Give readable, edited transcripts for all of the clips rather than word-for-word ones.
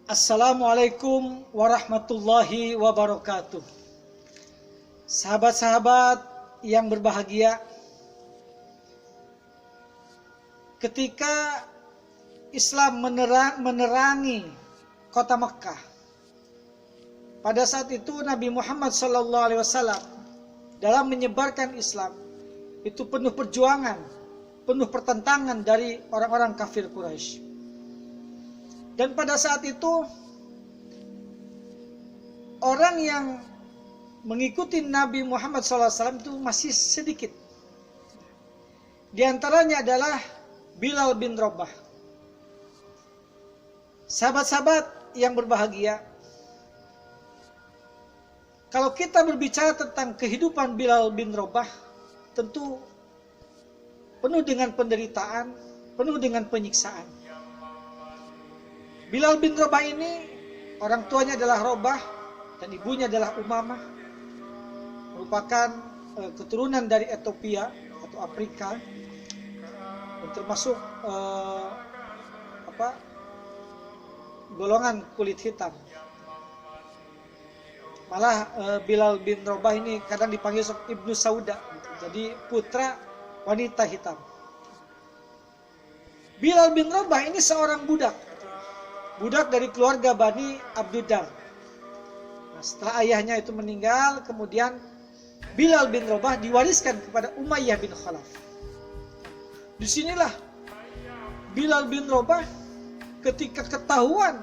Assalamualaikum warahmatullahi wabarakatuh. Sahabat-sahabat yang berbahagia, ketika Islam menerangi kota Mekkah, pada saat itu Nabi Muhammad SAW dalam menyebarkan Islam itu penuh perjuangan, penuh pertentangan dari orang-orang kafir Quraisy. Dan pada saat itu orang yang mengikuti Nabi Muhammad SAW itu masih sedikit. Di antaranya adalah Bilal bin Rabah. Sahabat-sahabat yang berbahagia, kalau kita berbicara tentang kehidupan Bilal bin Rabah, tentu penuh dengan penderitaan, penuh dengan penyiksaan. Bilal bin Rabah ini orang tuanya adalah Rabah dan ibunya adalah Umamah, merupakan keturunan dari Ethiopia atau Afrika, dan termasuk golongan kulit hitam. Malah Bilal bin Rabah ini kadang dipanggil Ibnu Sauda, jadi putra wanita hitam. Bilal bin Rabah ini seorang budak dari keluarga Bani Abdiddar. Nah, setelah ayahnya itu meninggal, kemudian Bilal bin Rabah diwariskan kepada Umayyah bin Khalaf. Disinilah Bilal bin Rabah ketika ketahuan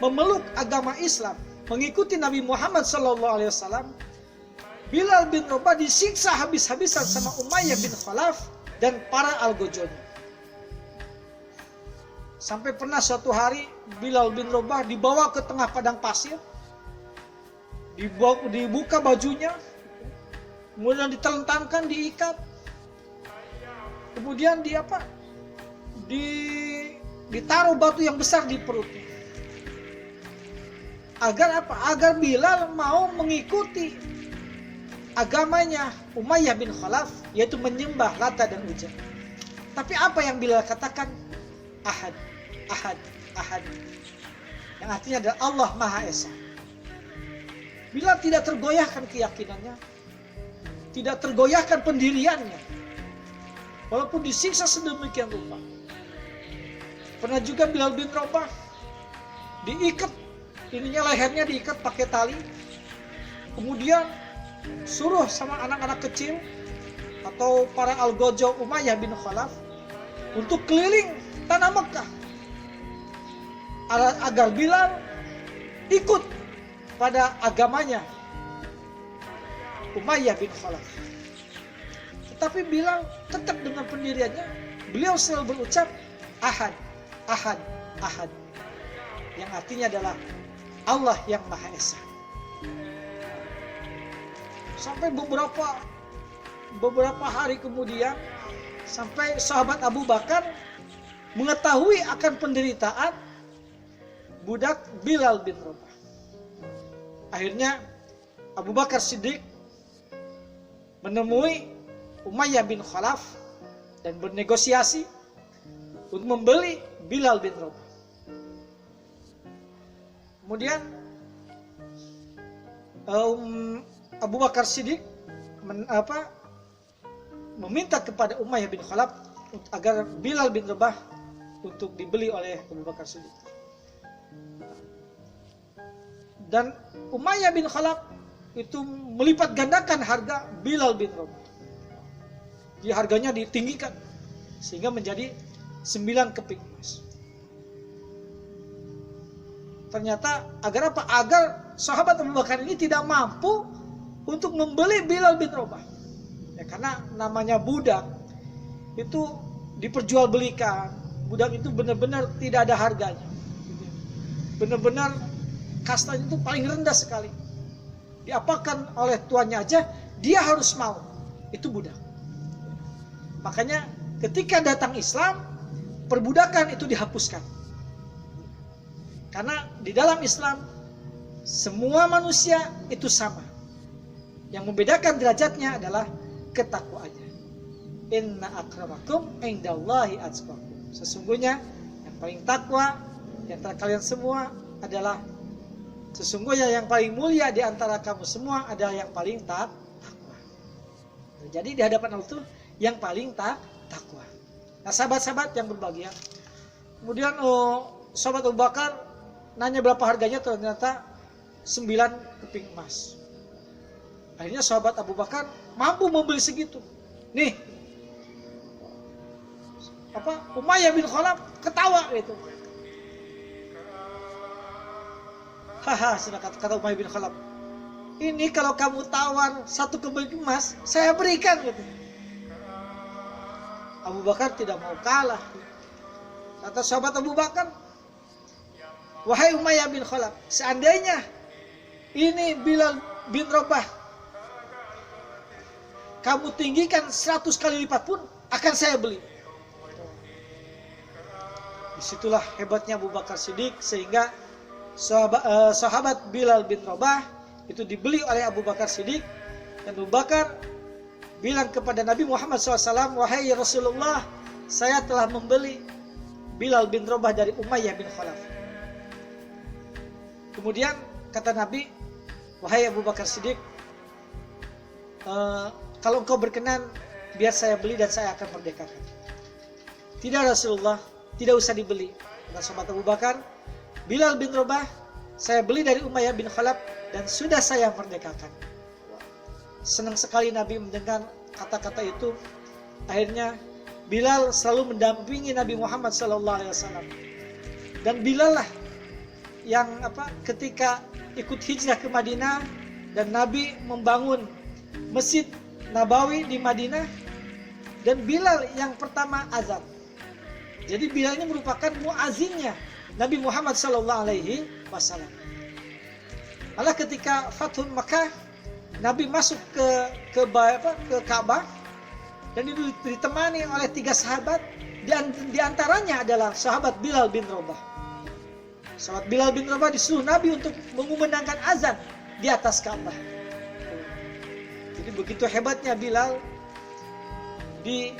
memeluk agama Islam, mengikuti Nabi Muhammad SAW, Bilal bin Rabah disiksa habis-habisan sama Umayyah bin Khalaf dan para algojonya. Sampai pernah suatu hari Bilal bin Rabah dibawa ke tengah padang pasir, dibuka bajunya, kemudian ditelentangkan, diikat, kemudian ditaruh batu yang besar di perutnya. Agar apa? Agar Bilal mau mengikuti agamanya Umayyah bin Khalaf, yaitu menyembah Lata dan Uzza. Tapi apa yang Bilal katakan? Ahad, Ahad, Ahad, yang artinya adalah Allah Maha Esa. Bilal tidak tergoyahkan keyakinannya, tidak tergoyahkan pendiriannya, walaupun disiksa sedemikian rupa. Pernah juga Bilal bin Rabah diikat, lehernya diikat pakai tali, kemudian suruh sama anak-anak kecil atau para algojo Umayyah bin Khalaf untuk keliling tanah Mekkah agar Bilal ikut pada agamanya Umayyah bin Khalaf. Tetapi Bilal tetap dengan pendiriannya. Beliau selalu berucap Ahad, Ahad, Ahad, yang artinya adalah Allah yang Maha Esa. Sampai beberapa hari kemudian, sampai sahabat Abu Bakar mengetahui akan penderitaan budak Bilal bin Rabah. Akhirnya Abu Bakar Siddiq menemui Umayyah bin Khalaf dan bernegosiasi untuk membeli Bilal bin Rabah. Kemudian Abu Bakar Siddiq meminta kepada Umayyah bin Khalaf agar Bilal bin Rabah untuk dibeli oleh Abu Bakar Siddiq. Dan Umayyah bin Khalaf itu melipat gandakan harga Bilal bin Rabah. Jadi harganya ditinggikan sehingga menjadi 9 keping emas. Ternyata agar apa? Agar sahabat Abu Bakar ini tidak mampu untuk membeli Bilal bin Rabah. Ya, karena namanya budak itu diperjualbelikan. Budak itu benar-benar tidak ada harganya. Benar-benar kastanya itu paling rendah sekali. Diapakan oleh tuannya aja, dia harus mau. Itu budak. Makanya ketika datang Islam, perbudakan itu dihapuskan. Karena di dalam Islam, semua manusia itu sama. Yang membedakan derajatnya adalah ketakwaannya. Inna akramakum indallahi atqakum. Sesungguhnya yang paling takwa di antara kalian semua adalah sesungguhnya yang paling mulia di antara kamu semua adalah yang paling takwa. Jadi di hadapan Allah itu yang paling takwa. Nah, sahabat-sahabat yang berbahagia. Kemudian sahabat Abu Bakar nanya berapa harganya, ternyata 9 keping emas. Akhirnya sahabat Abu Bakar mampu membeli segitu. Nih, Umayyah bin Khalaf ketawa gitu. Haha, sudah kata Umayyah bin Khalaf, ini kalau kamu tawar 1 keping emas, saya berikan gitu. Abu Bakar tidak mau kalah. Kata sahabat Abu Bakar, wahai Umayyah bin Khalaf, seandainya ini Bilal bin Rabah kamu tinggikan 100 kali lipat pun akan saya beli. Disitulah hebatnya Abu Bakar Siddiq, sehingga sahabat Bilal bin Rabah itu dibeli oleh Abu Bakar Siddiq. Dan Abu Bakar bilang kepada Nabi Muhammad SAW, wahai Rasulullah, saya telah membeli Bilal bin Rabah dari Umayyah bin Khalaf. Kemudian kata Nabi, wahai Abu Bakar Siddiq, kalau engkau berkenan, biar saya beli dan saya akan merdekakan. Tidak Rasulullah, tidak usah dibeli. Kata sahabat Abu Bakar, Bilal bin Rabah saya beli dari Umayyah bin Khalaf dan sudah saya merdekakan. Senang sekali Nabi mendengar kata-kata itu. Akhirnya Bilal selalu mendampingi Nabi Muhammad SAW. Dan Bilal lah yang ketika ikut hijrah ke Madinah dan Nabi membangun Masjid Nabawi di Madinah, dan Bilal yang pertama azan. Jadi Bilal ini merupakan muazinnya Nabi Muhammad SAW. Malah ketika Fathul Makkah, Nabi masuk ke Ka'bah dan ditemani oleh 3 sahabat, di antaranya adalah sahabat Bilal bin Rabah. Sahabat Bilal bin Rabah disuruh Nabi untuk mengumandangkan azan di atas Ka'bah. Jadi begitu hebatnya Bilal di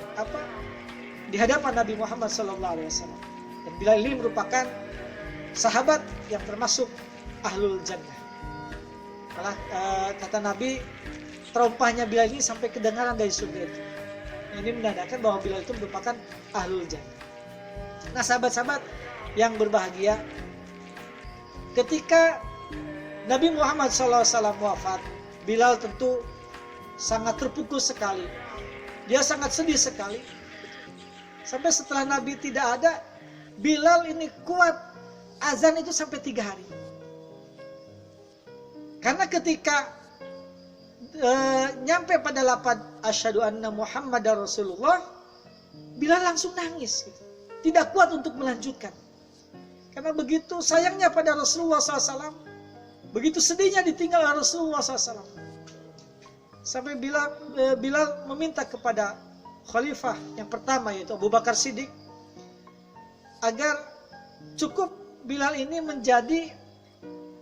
hadapan Nabi Muhammad SAW. Dan Bilal ini merupakan sahabat yang termasuk ahlul jannah. Malah kata Nabi, terompahnya Bilal ini sampai kedengaran dari surga itu. Ini menandakan bahwa Bilal itu merupakan ahlul jannah. Nah, sahabat-sahabat yang berbahagia, ketika Nabi Muhammad SAW wafat, Bilal tentu sangat terpukul sekali. Dia sangat sedih sekali. Sampai setelah Nabi tidak ada, Bilal ini kuat azan itu sampai 3 hari. Karena ketika nyampe pada lafaz asyhadu anna Muhammadar Rasulullah, Bilal langsung nangis gitu. Tidak kuat untuk melanjutkan. Karena begitu sayangnya pada Rasulullah SAW, begitu sedihnya ditinggal Rasulullah SAW. Sampai Bilal meminta kepada khalifah yang pertama, yaitu Abu Bakar Siddiq, agar cukup Bilal ini menjadi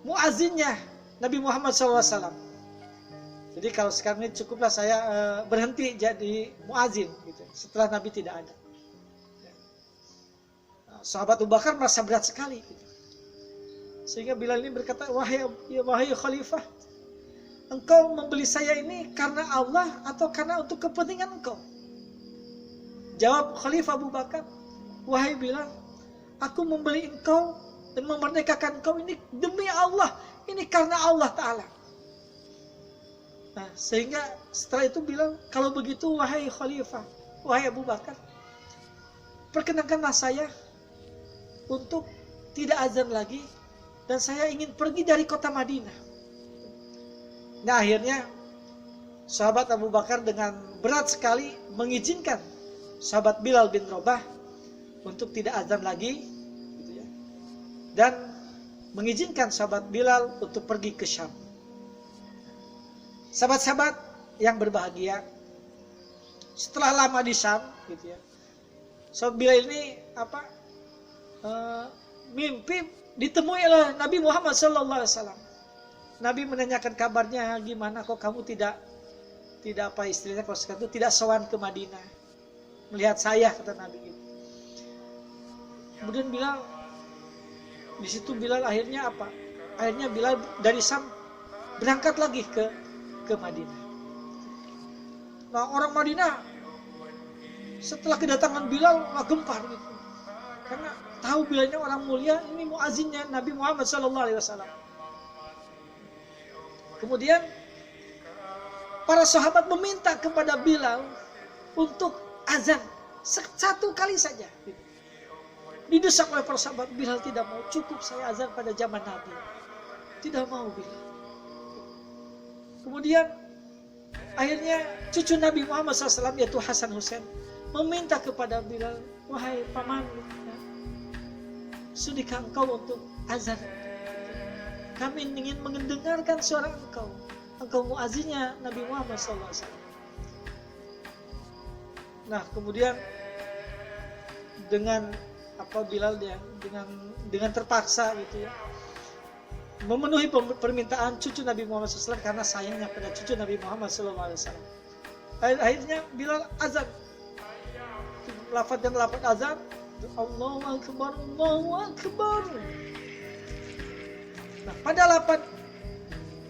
muazinnya Nabi Muhammad SAW. Jadi kalau sekarang ini cukuplah saya berhenti jadi muazin gitu, setelah Nabi tidak ada. Sahabat Abu Bakar merasa berat sekali gitu. Sehingga Bilal ini berkata, wahai khalifah, engkau membeli saya ini karena Allah atau karena untuk kepentingan engkau? Jawab Khalifah Abu Bakar, wahai Bilal, aku membeli engkau dan memerdekakan engkau ini demi Allah, ini karena Allah Ta'ala. Nah, sehingga setelah itu bilang, kalau begitu wahai Khalifah, wahai Abu Bakar, perkenankanlah saya untuk tidak azan lagi dan saya ingin pergi dari kota Madinah. Nah, akhirnya sahabat Abu Bakar dengan berat sekali mengizinkan sahabat Bilal bin Rabah untuk tidak azan lagi gitu ya. Dan mengizinkan sahabat Bilal untuk pergi ke Syam. Sahabat-sahabat yang berbahagia, setelah lama di Syam gitu ya, sahabat Bilal ini mimpi ditemui oleh Nabi Muhammad SAW. Nabi menanyakan kabarnya, gimana kok kamu tidak istilahnya kalau sekarang itu tidak sowan ke Madinah melihat saya, kata Nabi gitu. Kemudian bilang, Di situ Bilal akhirnya apa? Akhirnya Bilal dari Sam berangkat lagi ke Madinah. Nah, orang Madinah setelah kedatangan Bilal gempar gitu. Karena tahu Bilalnya orang mulia, ini muazzinnya Nabi Muhammad SAW. Kemudian para sahabat meminta kepada Bilal untuk azan satu kali saja. Didesak oleh para sahabat, Bilal tidak mau, cukup saya azan pada zaman Nabi. Tidak mau Bilal. Kemudian akhirnya cucu Nabi Muhammad SAW yaitu Hasan Husain meminta kepada Bilal, wahai paman, sudikah engkau untuk azan? Kami ingin mendengarkan suara engkau. Engkau muazzinnya Nabi Muhammad SAW. Nah, kemudian dengan Bilal dia dengan terpaksa gitu ya, memenuhi permintaan cucu Nabi Muhammad SAW karena sayangnya pada cucu Nabi Muhammad SAW. Akhirnya Bilal azan. Lafaz azan, Allahu Akbar, Allahu Akbar. Nah, pada lafaz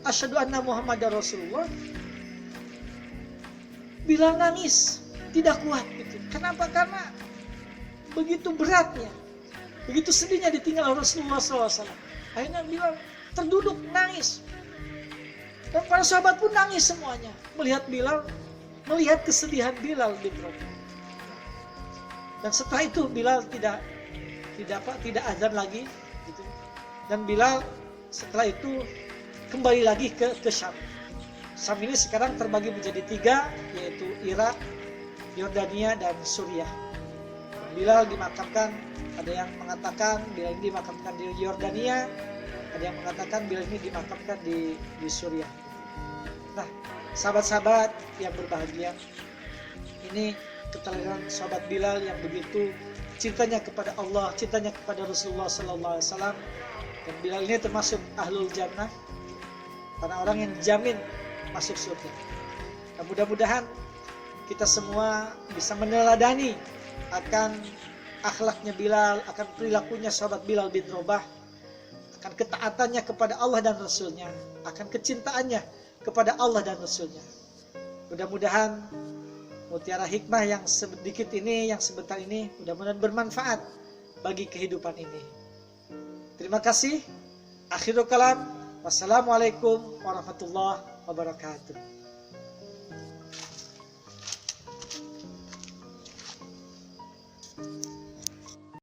asyhadu anna Muhammadar Rasulullah, Bilal nangis, tidak kuat gitu. Kenapa? Karena begitu beratnya, begitu sedihnya ditinggal Rasulullah SAW. Akhirnya Bilal terduduk nangis. Dan para sahabat pun nangis semuanya melihat Bilal, melihat kesedihan Bilal bin Rabah. Dan setelah itu Bilal tidak azan lagi gitu. Dan Bilal setelah itu kembali lagi ke Syam. Syam ini sekarang terbagi menjadi 3, yaitu Irak, Yordania, dan Suriah. Bilal dimakamkan, ada yang mengatakan Bilal ini dimakamkan di Yordania, ada yang mengatakan Bilal ini dimakamkan di Suriah. Nah, sahabat-sahabat yang berbahagia, ini keterangan sahabat Bilal yang begitu cintanya kepada Allah, cintanya kepada Rasulullah SAW. Dan Bilal ini termasuk ahlul jannah, karena orang yang dijamin masuk surga. Dan mudah-mudahan kita semua bisa meneladani akan akhlaknya Bilal, akan perilakunya sahabat Bilal bin Rabah, akan ketaatannya kepada Allah dan Rasulnya, akan kecintaannya kepada Allah dan Rasulnya. Mudah-mudahan mutiara hikmah yang sedikit ini, yang sebentar ini, mudah-mudahan bermanfaat bagi kehidupan ini. Terima kasih. Akhirul kalam. Wassalamualaikum warahmatullahi wabarakatuh.